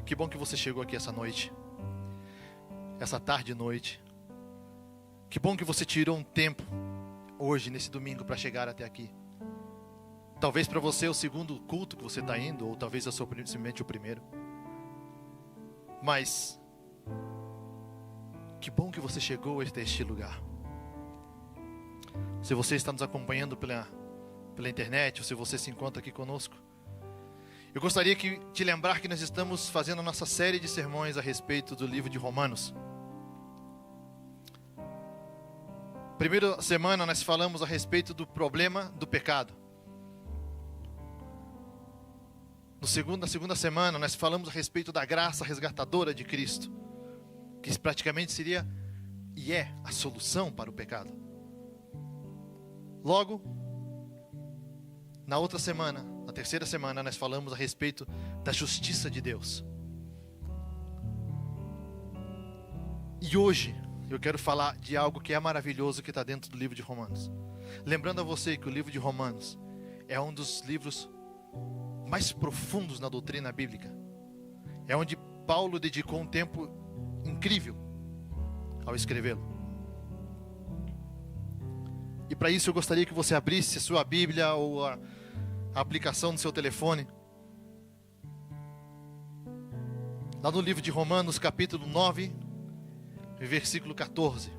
Que bom que você chegou aqui essa noite, essa tarde e noite. Que bom que você tirou um tempo hoje, nesse domingo, para chegar até aqui. Talvez para você é o segundo culto que você está indo, ou talvez é simplesmente o primeiro. Mas que bom que você chegou até este lugar. Se você está nos acompanhando pela internet, ou se você se encontra aqui conosco, eu gostaria de te lembrar que nós estamos fazendo a nossa série de sermões a respeito do livro de Romanos. Primeira semana nós falamos a respeito do problema do pecado. Na segunda semana nós falamos a respeito da graça resgatadora de Cristo, que praticamente seria e é a solução para o pecado. Logo, na outra semana, na terceira semana, nós falamos a respeito da justiça de Deus. E hoje eu quero falar de algo que é maravilhoso, que está dentro do livro de Romanos. Lembrando a você que o livro de Romanos é um dos livros mais profundos na doutrina bíblica. É onde Paulo dedicou um tempo incrível ao escrevê-lo. E para isso eu gostaria que você abrisse a sua Bíblia ou a aplicação no seu telefone. Lá no livro de Romanos, capítulo 9, versículo 14.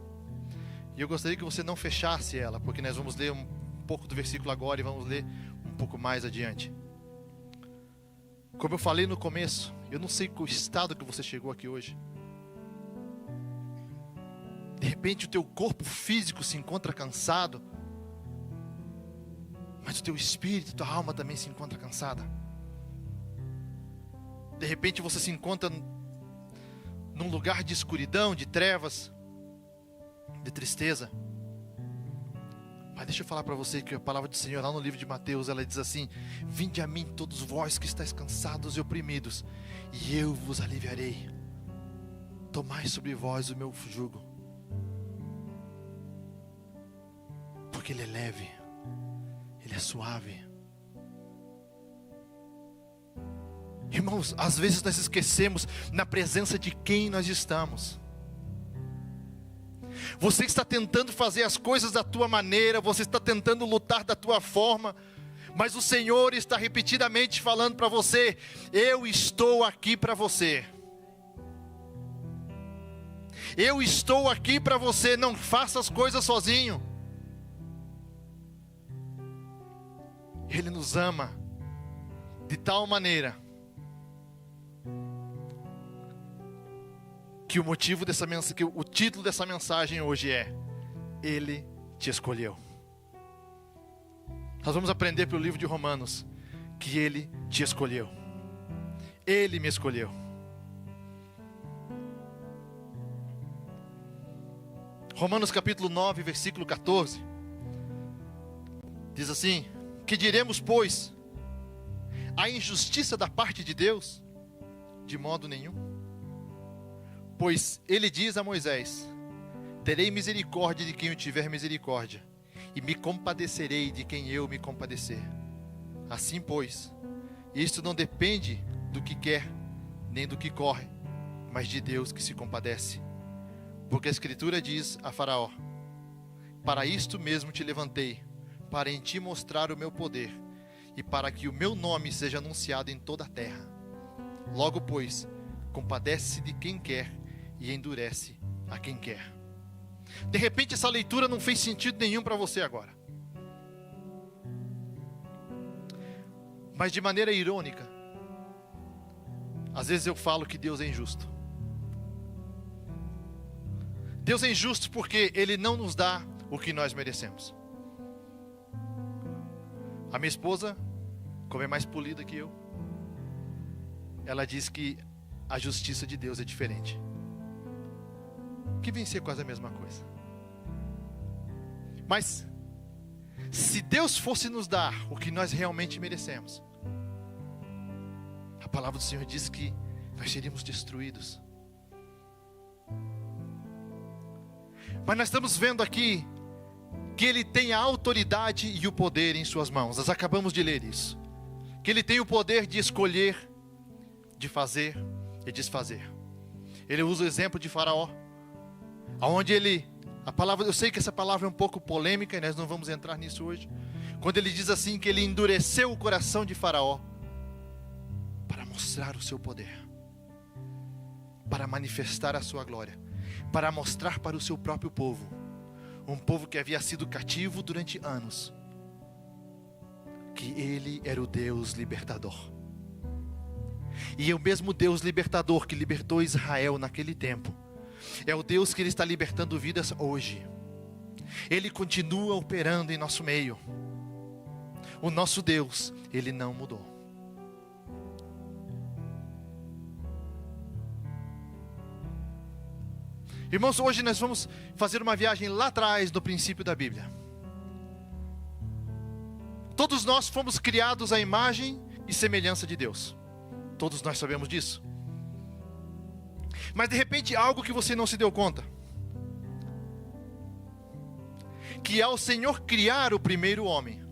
E eu gostaria que você não fechasse ela, porque nós vamos ler um pouco do versículo agora e vamos ler um pouco mais adiante. Como eu falei no começo, eu não sei qual estado que você chegou aqui hoje. De repente o teu corpo físico se encontra cansado, mas o teu espírito, tua alma também se encontra cansada. De repente você se encontra num lugar de escuridão, de trevas, de tristeza. Mas deixa eu falar para você que a palavra do Senhor lá no livro de Mateus, ela diz assim: vinde a mim todos vós que estáis cansados e oprimidos, e eu vos aliviarei. Tomai sobre vós o meu jugo, porque ele é leve, ele é suave. Irmãos, às vezes nós esquecemos na presença de quem nós estamos. Você está tentando fazer as coisas da tua maneira, você está tentando lutar da tua forma, mas o Senhor está repetidamente falando para você: eu estou aqui para você. Eu estou aqui para você, não faça as coisas sozinho. Ele nos ama de tal maneira que o título dessa mensagem hoje é: Ele te escolheu. Nós vamos aprender pelo livro de Romanos que Ele te escolheu. Ele me escolheu. Romanos capítulo 9, versículo 14. Diz assim: que diremos, pois? A injustiça da parte de Deus? De modo nenhum. Pois ele diz a Moisés: terei misericórdia de quem eu tiver misericórdia, e me compadecerei de quem eu me compadecer. Assim, pois, isto não depende do que quer, nem do que corre, mas de Deus que se compadece. Porque a Escritura diz a Faraó: para isto mesmo te levantei, para em ti mostrar o meu poder, e para que o meu nome seja anunciado em toda a terra. Logo, pois, compadece-se de quem quer, e endurece a quem quer. De repente essa leitura não fez sentido nenhum para você agora. Mas de maneira irônica, às vezes eu falo que Deus é injusto. Deus é injusto porque Ele não nos dá o que nós merecemos. A minha esposa, como é mais polida que eu, ela diz que a justiça de Deus é diferente. Que vem ser quase a mesma coisa. Mas se Deus fosse nos dar o que nós realmente merecemos, a palavra do Senhor diz que nós seríamos destruídos. Mas nós estamos vendo aqui que Ele tem a autoridade e o poder em suas mãos. Nós acabamos de ler isso. Que Ele tem o poder de escolher, de fazer e desfazer. Ele usa o exemplo de Faraó, aonde eu sei que essa palavra é um pouco polêmica e nós não vamos entrar nisso hoje. Quando ele diz assim que ele endureceu o coração de Faraó para mostrar o seu poder, para manifestar a sua glória, para mostrar para o seu próprio povo, um povo que havia sido cativo durante anos, que ele era o Deus libertador. E é o mesmo Deus libertador que libertou Israel naquele tempo, é o Deus que ele está libertando vidas hoje. Ele continua operando em nosso meio. O nosso Deus, ele não mudou. Irmãos, hoje nós vamos fazer uma viagem lá atrás no princípio da Bíblia. Todos nós fomos criados à imagem e semelhança de Deus. Todos nós sabemos disso. Mas de repente algo que você não se deu conta, que ao Senhor criar o primeiro homem,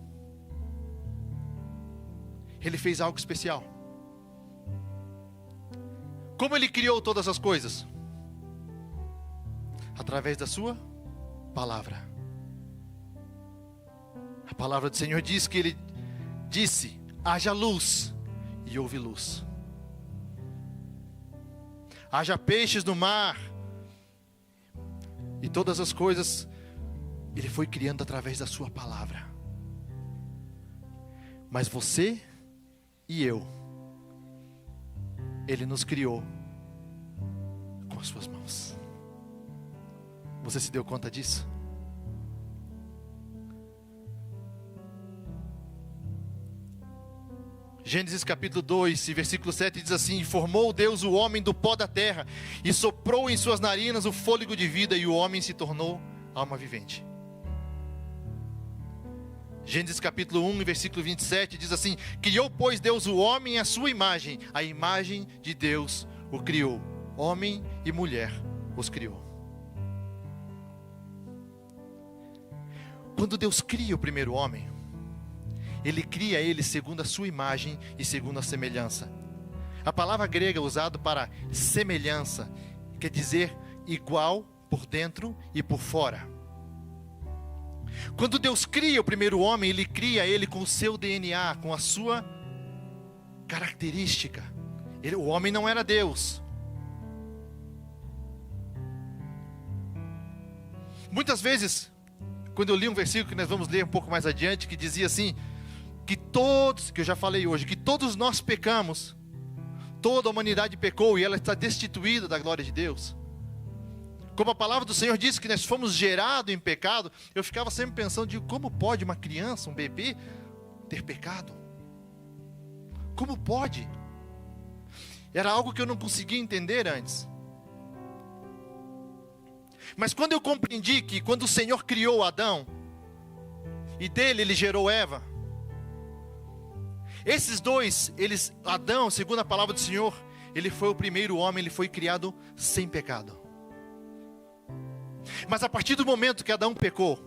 Ele fez algo especial. Como Ele criou todas as coisas? Através da sua palavra. A palavra do Senhor diz que Ele disse: haja luz, e houve luz. Haja peixes no mar, e todas as coisas Ele foi criando através da sua palavra. Mas você e eu, Ele nos criou com as suas mãos. Você se deu conta disso? Gênesis capítulo 2, versículo 7 diz assim: formou Deus o homem do pó da terra, e soprou em suas narinas o fôlego de vida, e o homem se tornou alma vivente. Gênesis capítulo 1, versículo 27 diz assim: criou pois Deus o homem à sua imagem, a imagem de Deus o criou, homem e mulher os criou. Quando Deus cria o primeiro homem, Ele cria ele segundo a sua imagem e segundo a semelhança. A palavra grega usada para semelhança quer dizer igual por dentro e por fora. Quando Deus cria o primeiro homem, Ele cria ele com o seu DNA, com a sua característica. O homem não era Deus. Muitas vezes, quando eu li um versículo que nós vamos ler um pouco mais adiante, que dizia assim, que eu já falei hoje, que todos nós pecamos, toda a humanidade pecou e ela está destituída da glória de Deus. Como a palavra do Senhor diz que nós fomos gerados em pecado, eu ficava sempre pensando de como pode uma criança, um bebê, ter pecado? Como pode? Era algo que eu não conseguia entender antes. Mas quando eu compreendi que quando o Senhor criou Adão, e dele Ele gerou Eva, esses dois, Adão, segundo a palavra do Senhor, ele foi o primeiro homem, ele foi criado sem pecado. Mas a partir do momento que Adão pecou,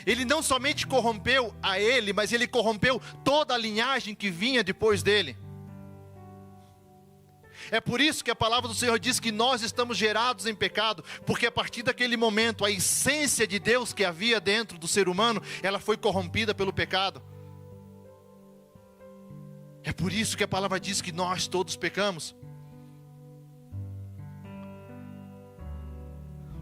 ele não somente corrompeu a ele, mas ele corrompeu toda a linhagem que vinha depois dele. É por isso que a palavra do Senhor diz que nós estamos gerados em pecado, porque a partir daquele momento, a essência de Deus que havia dentro do ser humano, ela foi corrompida pelo pecado. É por isso que a palavra diz que nós todos pecamos.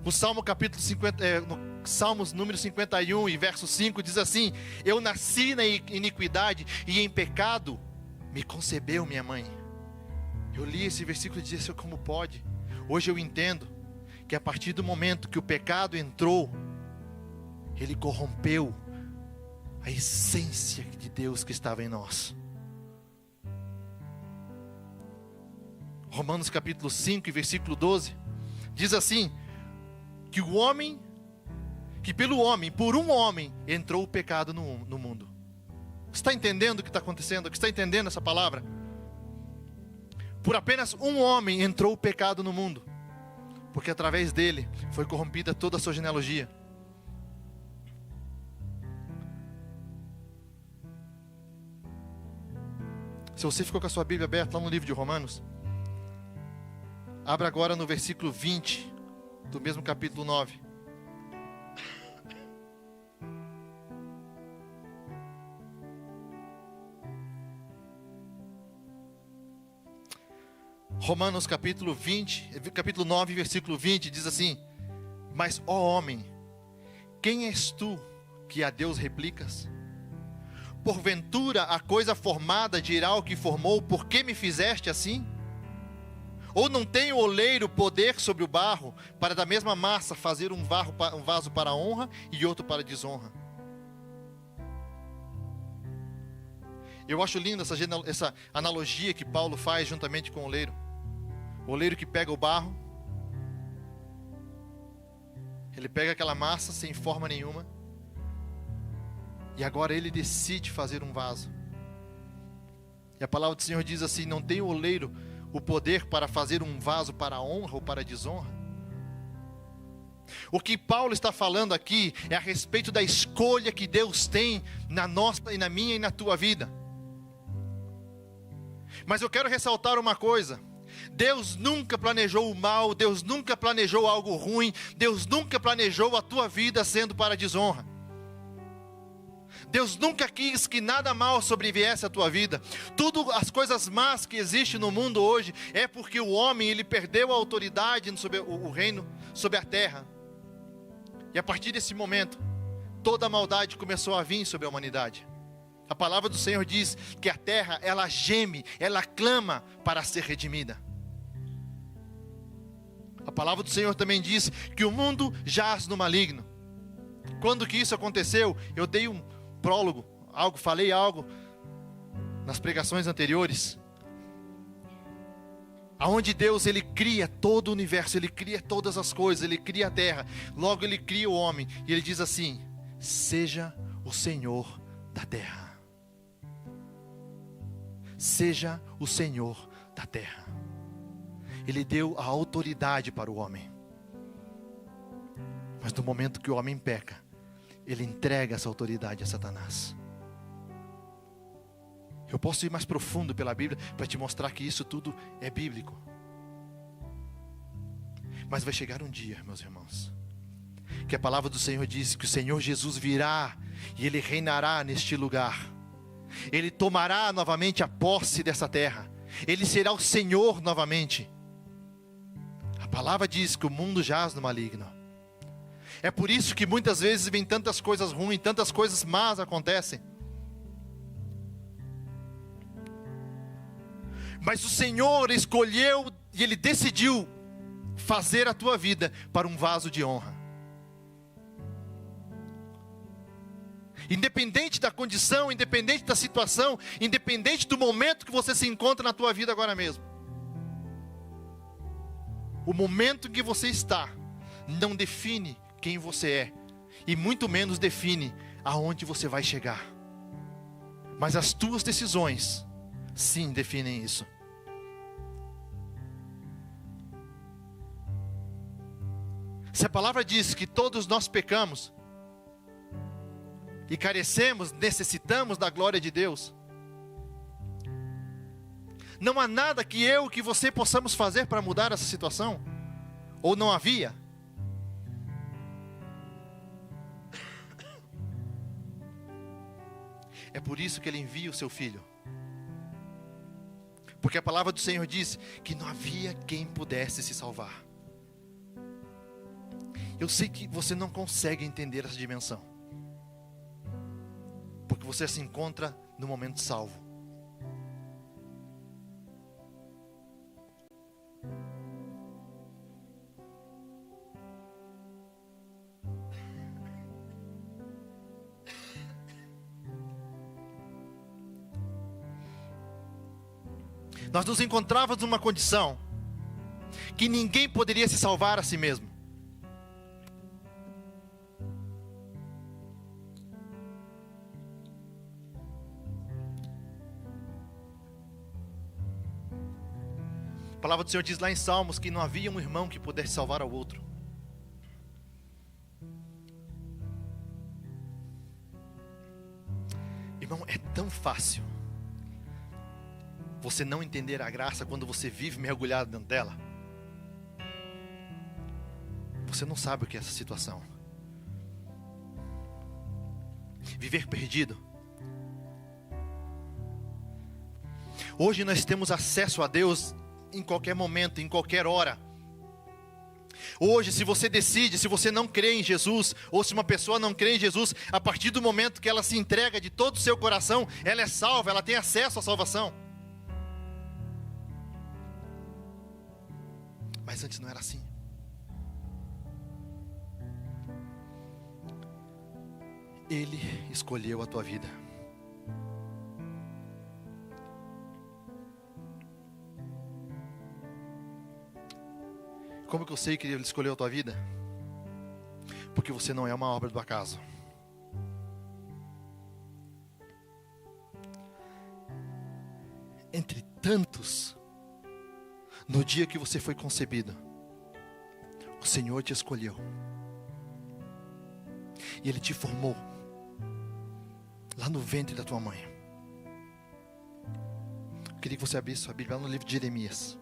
O Salmo capítulo 50, no Salmos número 51 e verso 5 diz assim: eu nasci na iniquidade e em pecado me concebeu minha mãe. Eu li esse versículo e disse assim, como pode? Hoje eu entendo que a partir do momento que o pecado entrou, ele corrompeu a essência de Deus que estava em nós. Romanos capítulo 5 e versículo 12 diz assim, que o homem, que pelo homem, por um homem, entrou o pecado no mundo. Você está entendendo o que está acontecendo? Você está entendendo essa palavra? Por apenas um homem entrou o pecado no mundo, porque através dele foi corrompida toda a sua genealogia. Se você ficou com a sua Bíblia aberta lá no livro de Romanos, Abra agora no versículo 20, do mesmo capítulo 9. Romanos capítulo 9, versículo 20, diz assim: mas, ó homem, quem és tu que a Deus replicas? Porventura a coisa formada dirá o que formou: por que me fizeste assim? Ou não tem o oleiro poder sobre o barro, para da mesma massa fazer um vaso para a honra e outro para a desonra? Eu acho linda essa analogia que Paulo faz juntamente com o oleiro. O oleiro que pega o barro, ele pega aquela massa sem forma nenhuma, e agora ele decide fazer um vaso. E a palavra do Senhor diz assim: não tem o oleiro o poder para fazer um vaso para a honra ou para a desonra? O que Paulo está falando aqui é a respeito da escolha que Deus tem na nossa e na minha e na tua vida. Mas eu quero ressaltar uma coisa: Deus nunca planejou o mal, Deus nunca planejou algo ruim, Deus nunca planejou a tua vida sendo para a desonra. Deus nunca quis que nada mal sobreviesse à tua vida. Tudo, as coisas más que existem no mundo hoje, é porque o homem, ele perdeu a autoridade sobre o reino, sobre a terra. E a partir desse momento, toda a maldade começou a vir sobre a humanidade. A palavra do Senhor diz que a terra, ela geme, ela clama para ser redimida. A palavra do Senhor também diz que o mundo jaz no maligno. Quando que isso aconteceu? Eu dei um prólogo, falei algo nas pregações anteriores, aonde Deus, ele cria todo o universo, ele cria todas as coisas, ele cria a terra, logo ele cria o homem, e ele diz assim: seja o Senhor da terra. Seja o Senhor da terra. Ele deu a autoridade para o homem, mas no momento que o homem peca, ele entrega essa autoridade a Satanás. Eu posso ir mais profundo pela Bíblia para te mostrar que isso tudo é bíblico. Mas vai chegar um dia, meus irmãos, que a palavra do Senhor diz que o Senhor Jesus virá e Ele reinará neste lugar. Ele tomará novamente a posse dessa terra. Ele será o Senhor novamente. A palavra diz que o mundo jaz no maligno. É por isso que muitas vezes vem tantas coisas ruins, tantas coisas más acontecem. Mas o Senhor escolheu e Ele decidiu fazer a tua vida para um vaso de honra. Independente da condição, independente da situação, independente do momento que você se encontra na tua vida agora mesmo. O momento em que você está não define quem você é, e muito menos define aonde você vai chegar. Mas as tuas decisões, sim, definem isso. Se a palavra diz que todos nós pecamos, e carecemos, necessitamos da glória de Deus, não há nada que eu, que você possamos fazer para mudar essa situação, ou não havia. É por isso que Ele envia o seu Filho. Porque a palavra do Senhor diz que não havia quem pudesse se salvar. Eu sei que você não consegue entender essa dimensão, porque você se encontra no momento salvo. Nós nos encontrávamos numa condição que ninguém poderia se salvar a si mesmo. A palavra do Senhor diz lá em Salmos que não havia um irmão que pudesse salvar ao outro. Irmão, é tão fácil você não entender a graça quando você vive mergulhado dentro dela. Você não sabe o que é essa situação. Viver perdido. Hoje nós temos acesso a Deus em qualquer momento, em qualquer hora. Hoje, se você decide, se você não crê em Jesus, ou se uma pessoa não crê em Jesus, a partir do momento que ela se entrega de todo o seu coração, ela é salva, ela tem acesso à salvação. Mas antes não era assim. Ele escolheu a tua vida. Como que eu sei que Ele escolheu a tua vida? Porque você não é uma obra do acaso. Entre tantos, no dia que você foi concebido, o Senhor te escolheu. E Ele te formou lá no ventre da tua mãe. Eu queria que você abrisse sua Bíblia lá no livro de Jeremias.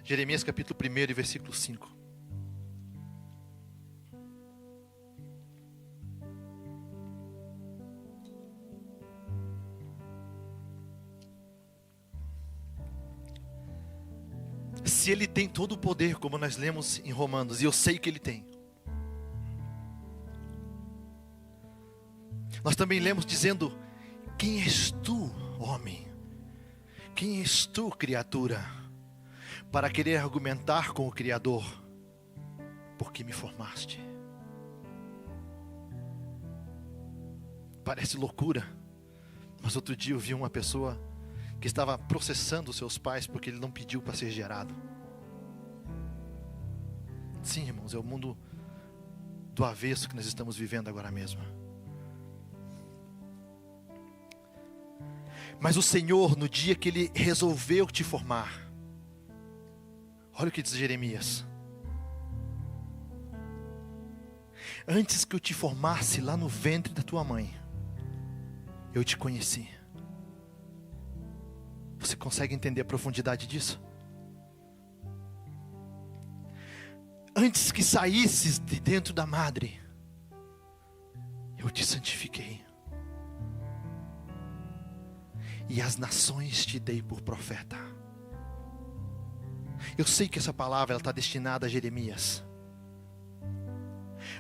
Jeremias capítulo 1 e versículo 5. Se Ele tem todo o poder, como nós lemos em Romanos, e eu sei que Ele tem, nós também lemos dizendo: quem és tu, homem? Quem és tu, criatura, para querer argumentar com o Criador? Porque me formaste. Parece loucura, mas outro dia eu vi uma pessoa que estava processando seus pais porque ele não pediu para ser gerado. Sim, irmãos, é o mundo do avesso que nós estamos vivendo agora mesmo. Mas o Senhor, no dia que Ele resolveu te formar, olha o que diz Jeremias: antes que eu te formasse lá no ventre da tua mãe, eu te conheci. Você consegue entender a profundidade disso? Antes que saísses de dentro da madre, eu te santifiquei. E as nações te dei por profeta. Eu sei que essa palavra está destinada a Jeremias.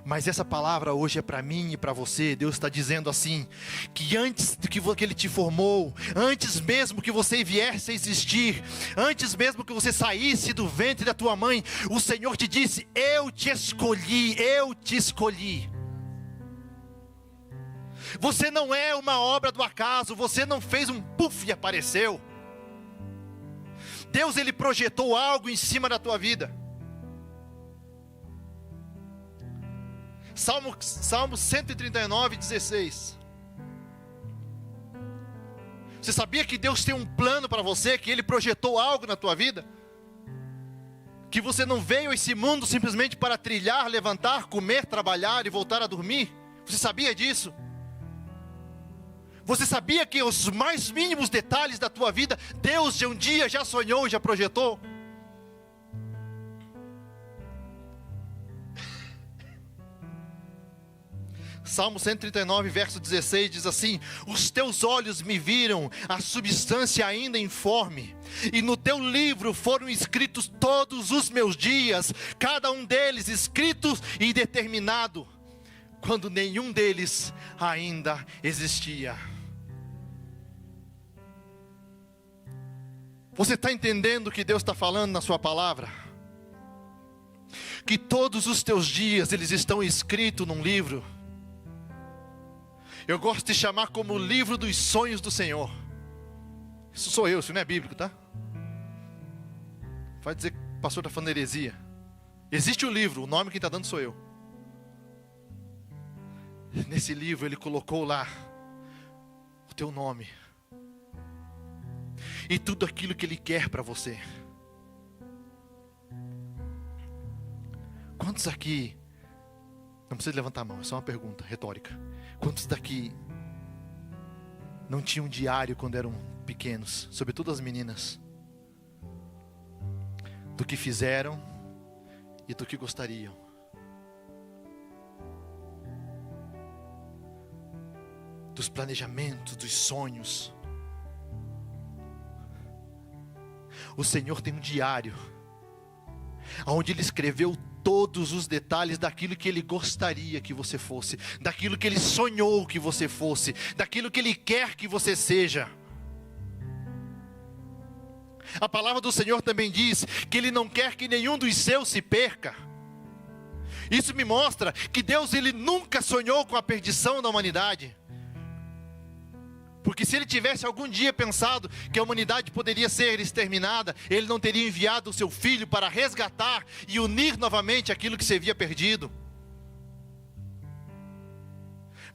Mas essa palavra hoje é para mim e para você. Deus está dizendo assim: que antes que Ele te formou, antes mesmo que você viesse a existir, antes mesmo que você saísse do ventre da tua mãe, o Senhor te disse: eu te escolhi, eu te escolhi. Você não é uma obra do acaso, você não fez um puff e apareceu. Deus, Ele projetou algo em cima da tua vida. Salmo 139, 16. Você sabia que Deus tem um plano para você, que Ele projetou algo na tua vida? Que você não veio a esse mundo simplesmente para trilhar, levantar, comer, trabalhar e voltar a dormir? Você sabia disso? Você sabia que os mais mínimos detalhes da tua vida, Deus de um dia já sonhou e já projetou? Salmo 139, verso 16 diz assim: os teus olhos me viram a substância ainda informe, e no teu livro foram escritos todos os meus dias, cada um deles escrito e determinado, quando nenhum deles ainda existia. Você está entendendo o que Deus está falando na sua palavra? Que todos os teus dias eles estão escritos num livro. Eu gosto de chamar como o livro dos sonhos do Senhor. Isso sou eu, isso não é bíblico, tá? Vai dizer que o pastor está falando heresia. Existe o livro, o nome que está dando sou eu. Nesse livro Ele colocou lá o teu nome e tudo aquilo que Ele quer para você. Quantos aqui, não precisa levantar a mão, é só uma pergunta retórica. Quantos daqui não tinham diário quando eram pequenos, sobretudo as meninas, do que fizeram e do que gostariam. Dos planejamentos, dos sonhos. O Senhor tem um diário, onde Ele escreveu todos os detalhes daquilo que Ele gostaria que você fosse, daquilo que Ele sonhou que você fosse, daquilo que Ele quer que você seja. A palavra do Senhor também diz que Ele não quer que nenhum dos seus se perca. Isso me mostra que Deus, Ele nunca sonhou com a perdição da humanidade. Porque se Ele tivesse algum dia pensado que a humanidade poderia ser exterminada, Ele não teria enviado o seu Filho para resgatar e unir novamente aquilo que se havia perdido.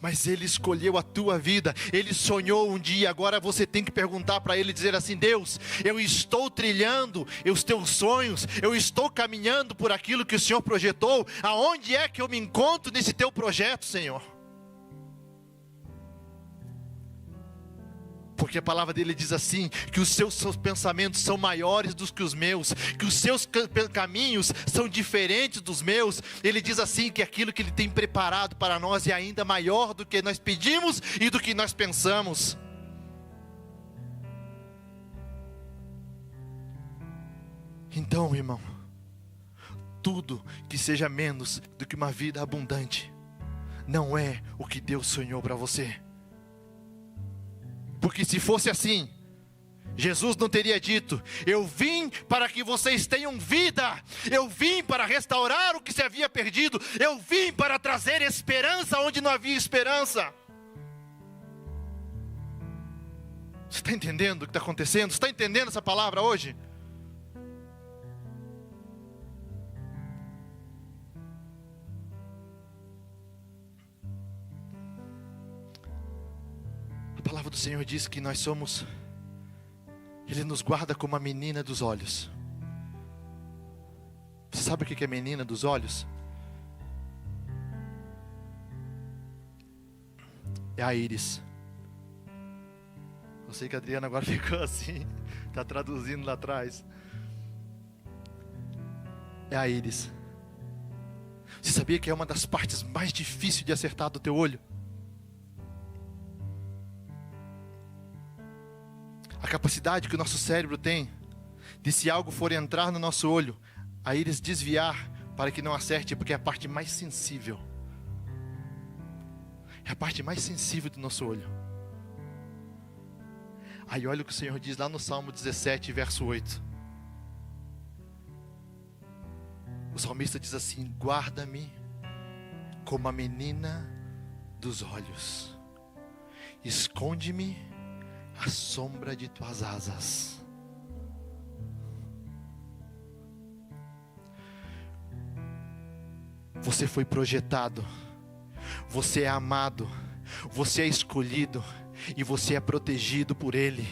Mas Ele escolheu a tua vida, Ele sonhou um dia. Agora você tem que perguntar para Ele, dizer assim: Deus, eu estou trilhando os teus sonhos, eu estou caminhando por aquilo que o Senhor projetou. Aonde é que eu me encontro nesse teu projeto, Senhor? Porque a palavra dele diz assim, que os seus pensamentos são maiores do que os meus, que os seus caminhos são diferentes dos meus. Ele diz assim, que aquilo que Ele tem preparado para nós é ainda maior do que nós pedimos e do que nós pensamos. Então, irmão, tudo que seja menos do que uma vida abundante, não é o que Deus sonhou para você. Porque se fosse assim, Jesus não teria dito: eu vim para que vocês tenham vida, eu vim para restaurar o que se havia perdido, eu vim para trazer esperança onde não havia esperança. Você está entendendo o que está acontecendo? Você está entendendo essa palavra hoje? A palavra do Senhor diz que nós somos, Ele nos guarda como a menina dos olhos. Você sabe o que é menina dos olhos? É a íris. Eu sei que a Adriana agora ficou assim, está traduzindo lá atrás. É a íris. Você sabia que é uma das partes mais difíceis de acertar do teu olho? A capacidade que o nosso cérebro tem de, se algo for entrar no nosso olho, a íris desviar para que não acerte, porque é a parte mais sensível. É a parte mais sensível do nosso olho. Aí olha o que o Senhor diz lá no Salmo 17, verso 8. O salmista diz assim: guarda-me como a menina dos olhos, esconde-me à sombra de tuas asas. Você foi projetado, você é amado, você é escolhido e você é protegido por Ele.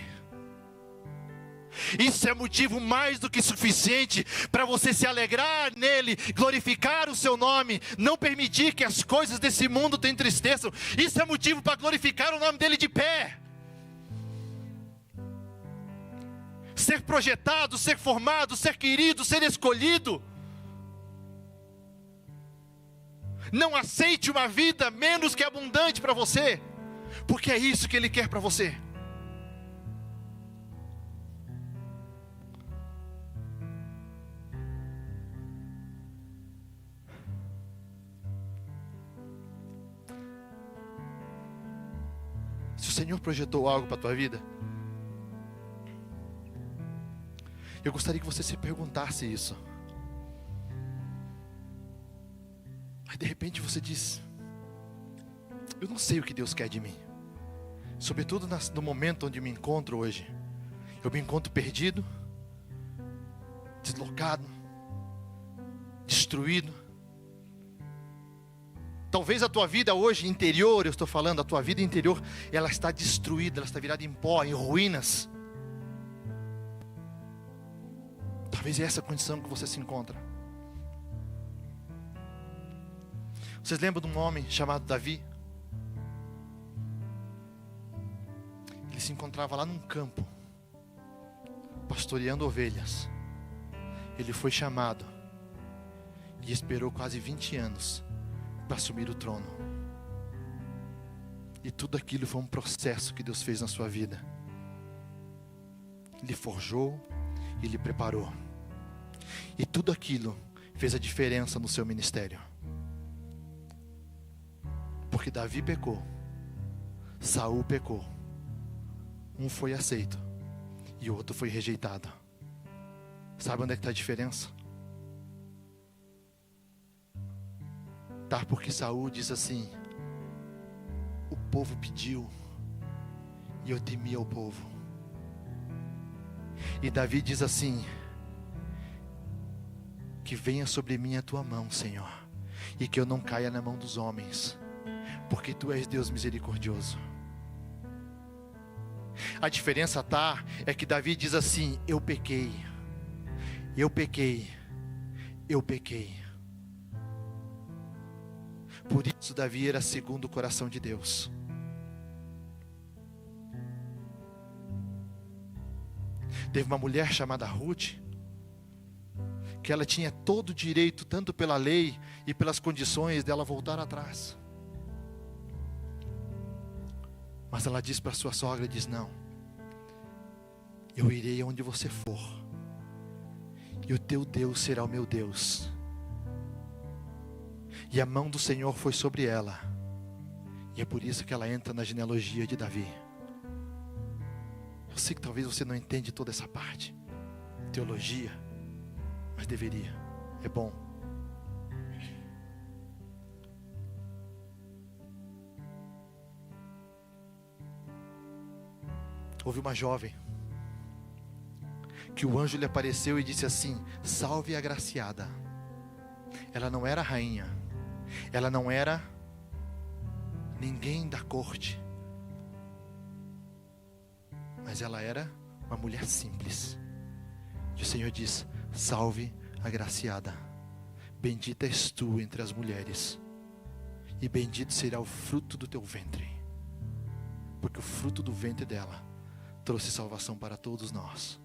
Isso é motivo mais do que suficiente para você se alegrar nele, glorificar o seu nome, não permitir que as coisas desse mundo te entristeçam. Isso é motivo para glorificar o nome dele de pé. Ser projetado, ser formado, ser querido, ser escolhido. Não aceite uma vida menos que abundante para você, porque é isso que Ele quer para você. Se o Senhor projetou algo para a tua vida, eu gostaria que você se perguntasse isso. Aí de repente você diz: eu não sei o que Deus quer de mim. Sobretudo no momento onde me encontro hoje. Eu me encontro perdido, deslocado, destruído. Talvez a tua vida hoje interior, eu estou falando, a tua vida interior, ela está destruída, ela está virada em pó, em ruínas. Talvez é essa a condição que você se encontra. Vocês lembram de um homem chamado Davi? se encontrava lá num campo, pastoreando ovelhas. Ele foi chamado e esperou quase 20 anos para assumir o trono. E tudo aquilo foi um processo que Deus fez na sua vida. Ele forjou e lhe preparou. E tudo aquilo fez a diferença no seu ministério. Porque Davi pecou, Saul pecou. Um foi aceito e o outro foi rejeitado. Sabe onde é que está a diferença? Tá, porque Saul diz assim: o povo pediu e eu temia o povo. E Davi diz assim: que venha sobre mim a tua mão, Senhor, e que eu não caia na mão dos homens, porque tu és Deus misericordioso. A diferença é que Davi diz assim: eu pequei, eu pequei, eu pequei. Por isso Davi era segundo o coração de Deus. Teve uma mulher chamada Ruth, que ela tinha todo o direito, tanto pela lei e pelas condições, dela voltar atrás. Mas ela diz para sua sogra, diz: não, eu irei onde você for, e o teu Deus será o meu Deus. E a mão do Senhor foi sobre ela, e é por isso que ela entra na genealogia de Davi. Eu sei que talvez você não entende toda essa parte, teologia, mas deveria, é bom. Houve uma jovem, que o anjo lhe apareceu e disse assim: salve a agraciada. Ela não era rainha, ela não era ninguém da corte, mas ela era uma mulher simples. E o Senhor diz: salve agraciada, bendita és tu entre as mulheres, e bendito será o fruto do teu ventre, porque o fruto do ventre dela trouxe salvação para todos nós,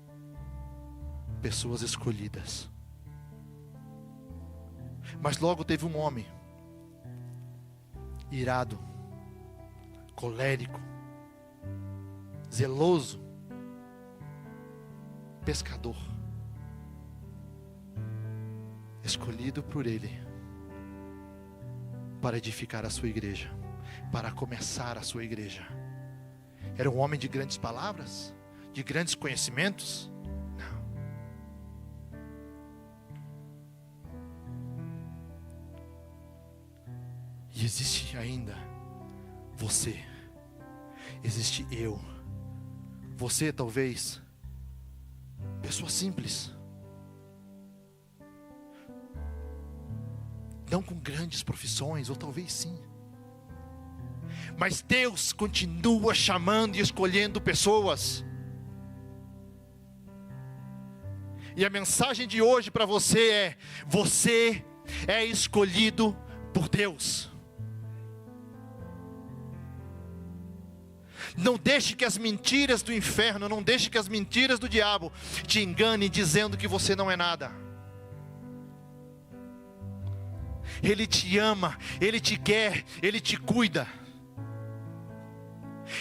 pessoas escolhidas. Mas logo teve um homem irado, colérico, zeloso, pescador, escolhido por ele para edificar a sua igreja, para começar a sua igreja. Era um homem de grandes palavras, de grandes conhecimentos? Não. E existe ainda você, existe eu, você talvez, pessoa simples, não com grandes profissões, ou talvez sim, mas Deus continua chamando e escolhendo pessoas. E a mensagem de hoje para você é: você é escolhido por Deus. Não deixe que as mentiras do inferno, não deixe que as mentiras do diabo te enganem dizendo que você não é nada. Ele te ama, Ele te quer, Ele te cuida.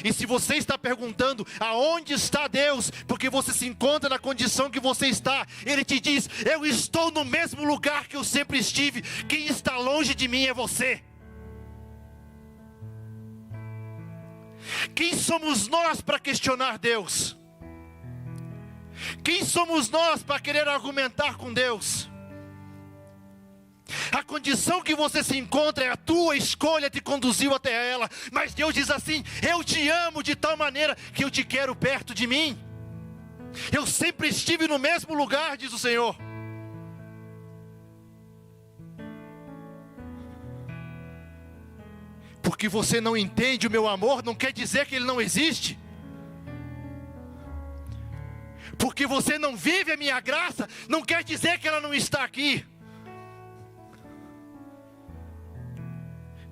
E se você está perguntando aonde está Deus, porque você se encontra na condição que você está, Ele te diz: eu estou no mesmo lugar que eu sempre estive. Quem está longe de mim é você. Quem somos nós para questionar Deus? Quem somos nós para querer argumentar com Deus? A condição que você se encontra é a tua escolha, te conduziu até ela. Mas Deus diz assim: eu te amo de tal maneira que eu te quero perto de mim. Eu sempre estive no mesmo lugar, diz o Senhor. Porque você não entende o meu amor, não quer dizer que ele não existe. Porque você não vive a minha graça, não quer dizer que ela não está aqui.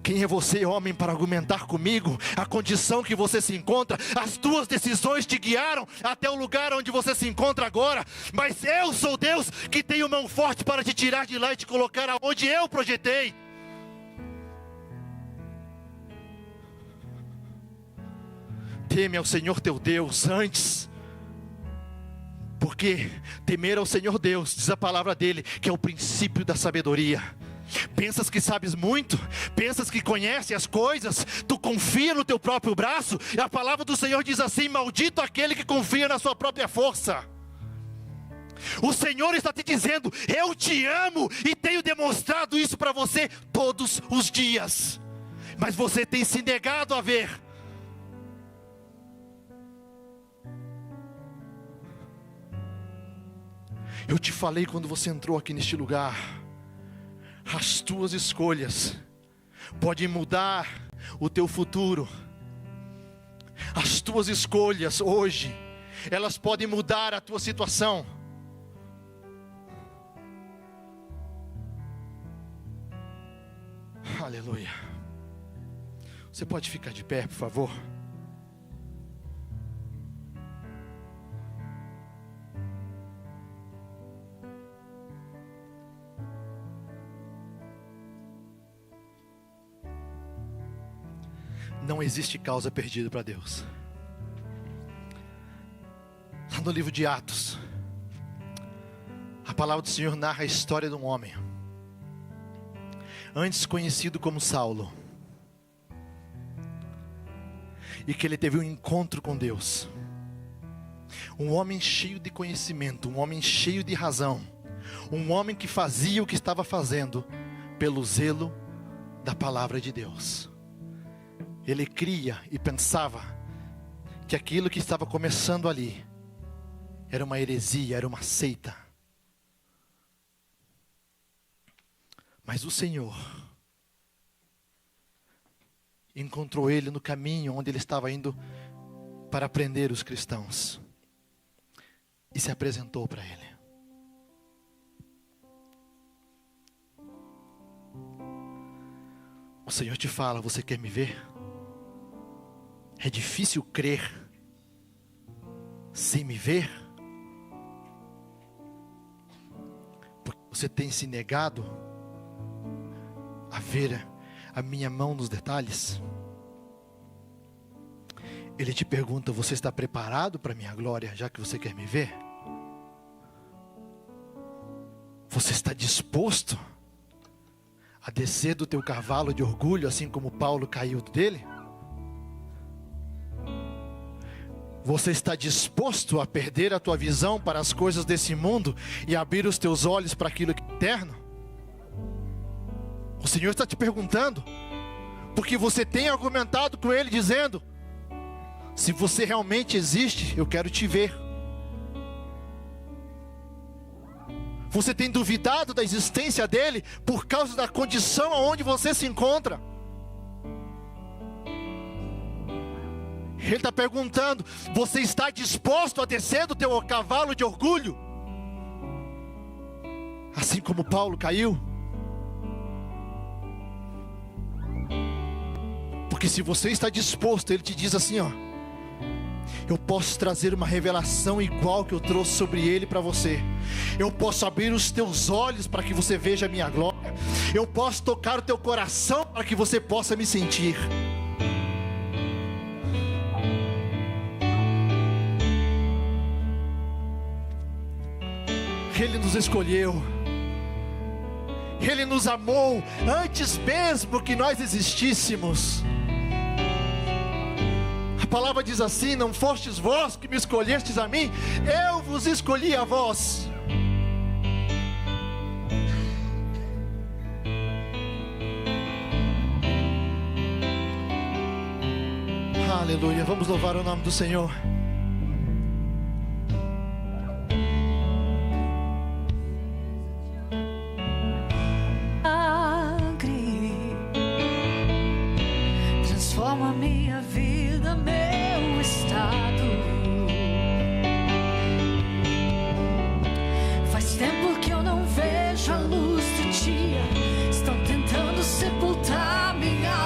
Quem é você, homem, para argumentar comigo? A condição que você se encontra, as tuas decisões te guiaram até o lugar onde você se encontra agora. Mas eu sou Deus que tenho mão forte para te tirar de lá e te colocar aonde eu projetei. Teme ao Senhor teu Deus antes. Porque temer ao Senhor Deus, diz a palavra dele, que é o princípio da sabedoria. Pensas que sabes muito, pensas que conhece as coisas, tu confia no teu próprio braço, e a palavra do Senhor diz assim: maldito aquele que confia na sua própria força. O Senhor está te dizendo: eu te amo, e tenho demonstrado isso para você todos os dias, mas você tem se negado a ver. Eu te falei quando você entrou aqui neste lugar, as tuas escolhas podem mudar o teu futuro. As tuas escolhas hoje, elas podem mudar a tua situação. Aleluia. Você pode ficar de pé, por favor? Não existe causa perdida para Deus. Lá no livro de Atos, a palavra do Senhor narra a história de um homem, antes conhecido como Saulo, e que ele teve um encontro com Deus. Um homem cheio de conhecimento, um homem cheio de razão, um homem que fazia o que estava fazendo pelo zelo da palavra de Deus. Ele cria e pensava que aquilo que estava começando ali era uma heresia, era uma seita. Mas o Senhor encontrou ele no caminho onde ele estava indo para prender os cristãos, e se apresentou para ele. O Senhor te fala: você quer me ver? É difícil crer sem me ver, porque você tem se negado a ver a minha mão nos detalhes. Ele te pergunta: você está preparado para a minha glória, já que você quer me ver? Você está disposto a descer do teu cavalo de orgulho, assim como Paulo caiu dele? Você está disposto a perder a tua visão para as coisas desse mundo e abrir os teus olhos para aquilo que é eterno? O Senhor está te perguntando, porque você tem argumentado com Ele dizendo: se você realmente existe, eu quero te ver. Você tem duvidado da existência dEle por causa da condição onde você se encontra. Ele está perguntando: você está disposto a descer do teu cavalo de orgulho? Assim como Paulo caiu? Porque se você está disposto, ele te diz assim: ó, eu posso trazer uma revelação igual que eu trouxe sobre ele para você. Eu posso abrir os teus olhos para que você veja a minha glória. Eu posso tocar o teu coração para que você possa me sentir. Ele nos escolheu, Ele nos amou antes mesmo que nós existíssemos. A palavra diz assim: não fostes vós que me escolhestes a mim, eu vos escolhi a vós. Aleluia, vamos louvar o nome do Senhor. Transforma minha vida, meu estado. Faz tempo que eu não vejo a luz do dia. Estão tentando sepultar minha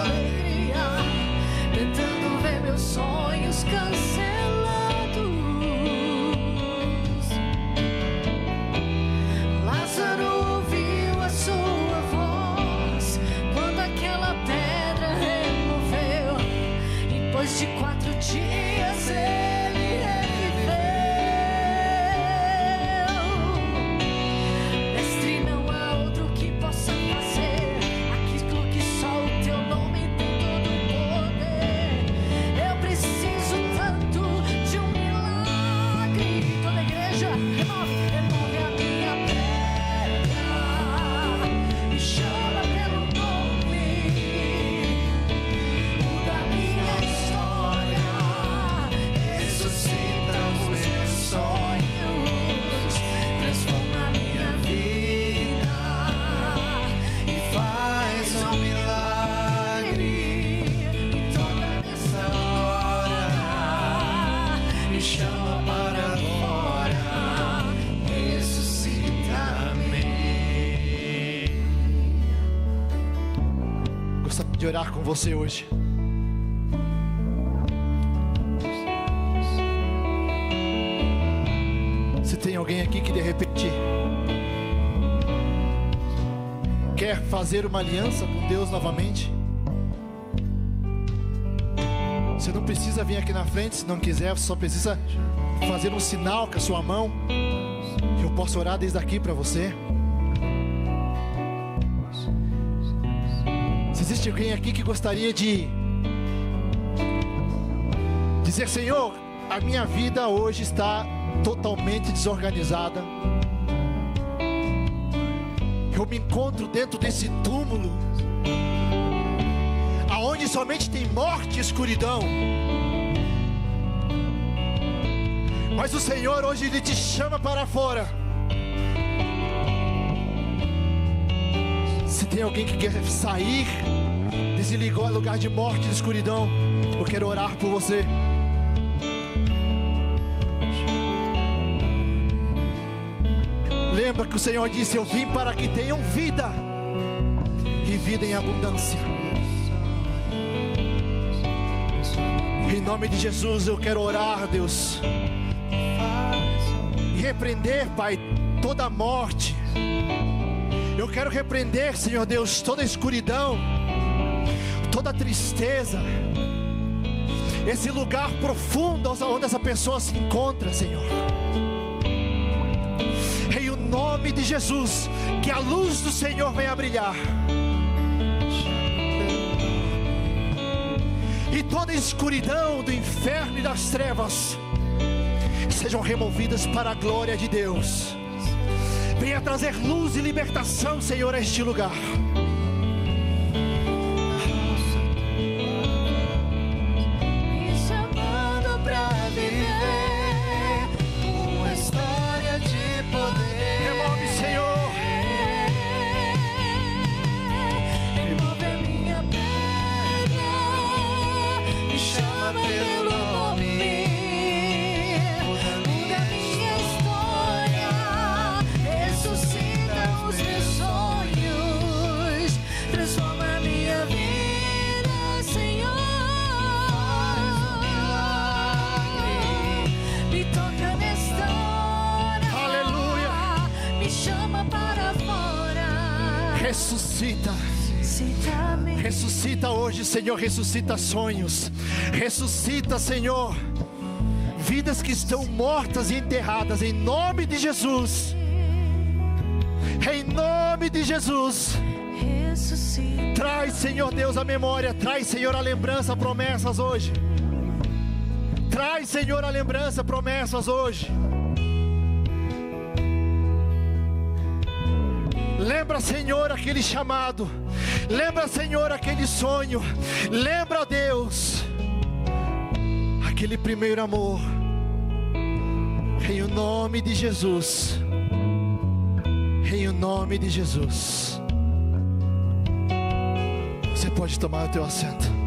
orar com você hoje. Se tem alguém aqui que de repente quer fazer uma aliança com Deus novamente, você não precisa vir aqui na frente. Se não quiser, você só precisa fazer um sinal com a sua mão, que eu posso orar desde aqui para você. Se existe alguém aqui que gostaria de dizer: Senhor, a minha vida hoje está totalmente desorganizada, eu me encontro dentro desse túmulo, aonde somente tem morte e escuridão, mas o Senhor hoje Ele te chama para fora. Se tem alguém que quer sair desse lugar de morte e de escuridão, eu quero orar por você. Lembra que o Senhor disse: eu vim para que tenham vida, e vida em abundância. Em nome de Jesus eu quero orar, Deus, e repreender, Pai, toda a morte. Eu quero repreender, Senhor Deus, toda a escuridão, toda a tristeza, esse lugar profundo onde essa pessoa se encontra, Senhor. Em nome de Jesus, que a luz do Senhor venha brilhar, e toda a escuridão do inferno e das trevas sejam removidas para a glória de Deus. Venha trazer luz e libertação, Senhor, a este lugar. Me chamando pra viver uma história de poder. Remove, Senhor. Remove a minha pedra, me chama pelo nome. Muda minha história, ressuscita os meus sonhos, transforma a minha vida, Senhor. Me toca nesta hora, Aleluia. me chama para fora. Ressuscita. Ressuscita-me. Ressuscita hoje, Senhor. Ressuscita sonhos. Ressuscita, Senhor, vidas que estão mortas e enterradas, em nome de Jesus. Em nome de Jesus. Ressuscita. Traz, Senhor Deus, a memória. Traz, Senhor, a lembrança, promessas hoje. Traz, Senhor, a lembrança, promessas hoje. Lembra, Senhor, aquele chamado. Lembra, Senhor, aquele sonho. Lembra, Deus, aquele primeiro amor. Em o nome de Jesus. Em o nome de Jesus. Você pode tomar o teu assento.